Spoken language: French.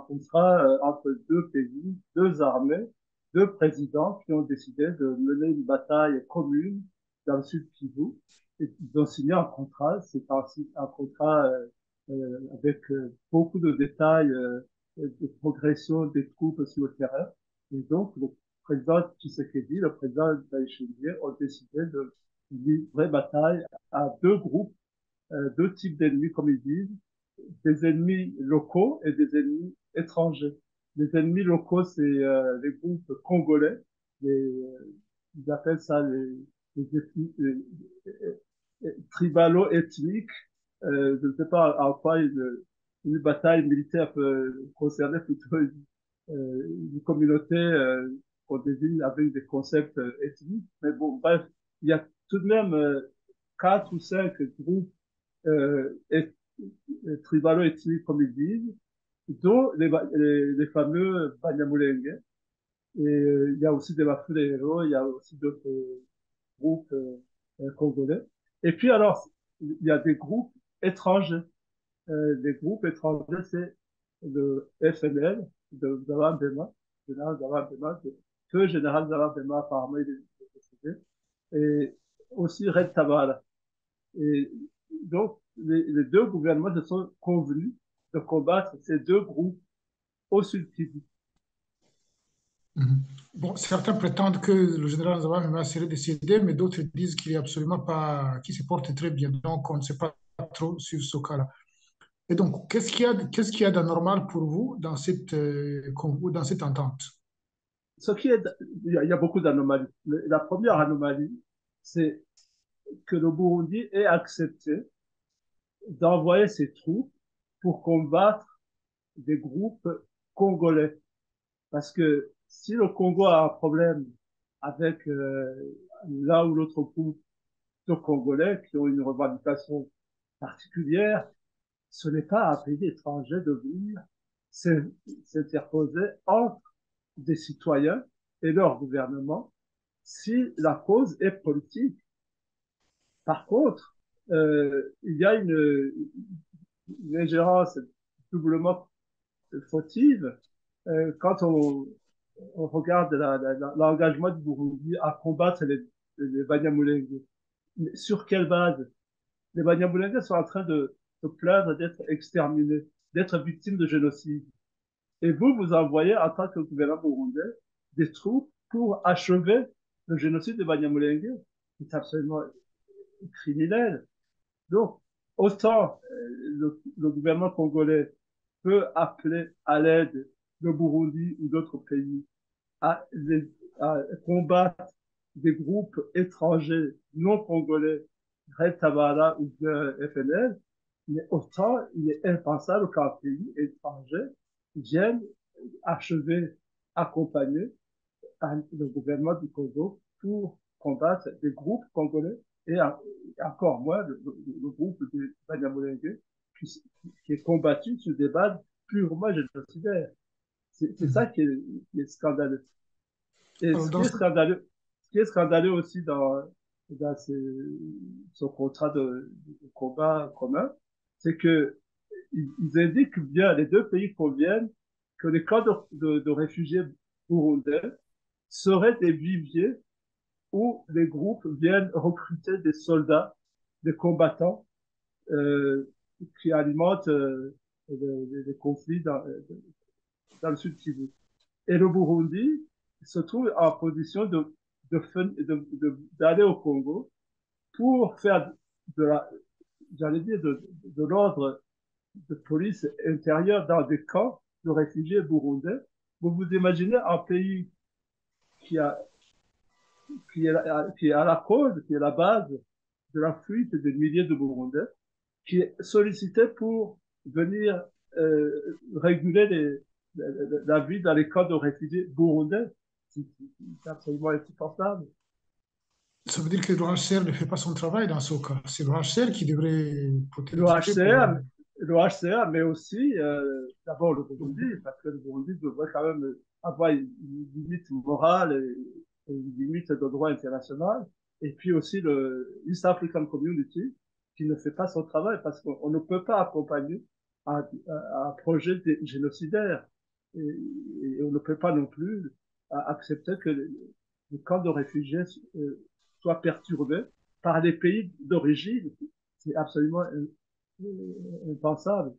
contrat entre deux pays, deux armées, deux présidents qui ont décidé de mener une bataille commune dans le sud Kivu. Et ils ont signé un contrat. C'est un contrat avec beaucoup de détails de progression des troupes sur le terrain. Et donc, le président Tshisekedi, le président Ndayishimiye ont décidé de livrer bataille à deux groupes, deux types d'ennemis, comme ils disent, des ennemis locaux et des ennemis étrangers. Les ennemis locaux, c'est les groupes congolais, ils appellent ça les tribalo-ethniques. Je ne sais pas en quoi une bataille militaire peut concerner plutôt une communauté qu'on désigne avec des concepts ethniques. Mais bon, bref, il y a tout de même quatre ou cinq groupes euh, tribalo-ethniques, comme ils disent, dont les fameux Banyamulenge. Et il y a aussi des Bafulero, il y a aussi d'autres groupes congolais. Et puis alors, il y a des groupes étrangers. Les groupes étrangers, c'est le FNL de Zahra Bema, général Zahra Bema, feu général Zahra Bema, apparemment il est décédé, et aussi Red Tabara. Et donc, les deux gouvernements se sont convenus de combattre ces deux groupes au sud Kivu. Mhm. Bon, certains prétendent que le général Nzaba serait décédé, mais d'autres disent qu'il est absolument pas, qu'il se porte très bien. Donc, on ne sait pas trop sur ce cas-là. Et donc, qu'est-ce qu'il y a d'anormal pour vous dans cette entente? Ce qui est, il y a beaucoup d'anomalies. La première anomalie, c'est que le Burundi ait accepté d'envoyer ses troupes pour combattre des groupes congolais. Parce que si le Congo a un problème avec l'un ou l'autre groupe de Congolais qui ont une revendication particulière, ce n'est pas à un pays étranger de venir s'interposer entre des citoyens et leur gouvernement si la cause est politique. Par contre, il y a une ingérence doublement fautive quand on regarde l'engagement du Burundi à combattre les Banyamulenge. Sur quelle base? Les Banyamulenge sont en train de se plaindre d'être exterminés, d'être victimes de génocide. Et vous, vous envoyez en tant que gouvernement burundais des troupes pour achever le génocide des Banyamulenge. C'est absolument criminel. Donc, autant le gouvernement congolais peut appeler à l'aide le Burundi ou d'autres pays à, à combattre des groupes étrangers non congolais, Red Tabara ou bien FNL, mais autant il est impensable qu'un pays étranger vienne achever, accompagner le gouvernement du Congo pour combattre des groupes congolais et encore moins le groupe de Banyamulenge qui est combattu sur des bases purement génocidaires. C'est ça Mhm. qui est scandaleux. Et Alors, dans ce qui est scandaleux aussi dans ce contrat de combat commun, c'est que ils indiquent bien, les deux pays conviennent que les camps de réfugiés burundais seraient des viviers où les groupes viennent recruter des soldats, des combattants qui alimentent les conflits dans le sud Kivu. Et le Burundi se trouve en position d'aller au Congo pour faire de la, j'allais dire, de l'ordre de police intérieure dans des camps de réfugiés burundais. Vous vous imaginez un pays qui, a, qui est à la cause, qui est la base de la fuite des milliers de Burundais, qui est sollicité pour venir réguler la vie dans les camps de réfugiés burundais. C'est absolument insupportable. Ça veut dire que l'OHCR ne fait pas son travail dans ce cas. C'est l'OHCR qui devrait protester pour... Le HCR, mais aussi d'abord le Burundi, parce que le Burundi devrait quand même avoir une limite morale et une limite de droit international. Et puis aussi le East African Community, qui ne fait pas son travail, parce qu'on ne peut pas accompagner un projet génocidaire. Et on ne peut pas non plus accepter que les camps de réfugiés soient perturbés par les pays d'origine. C'est absolument impensable.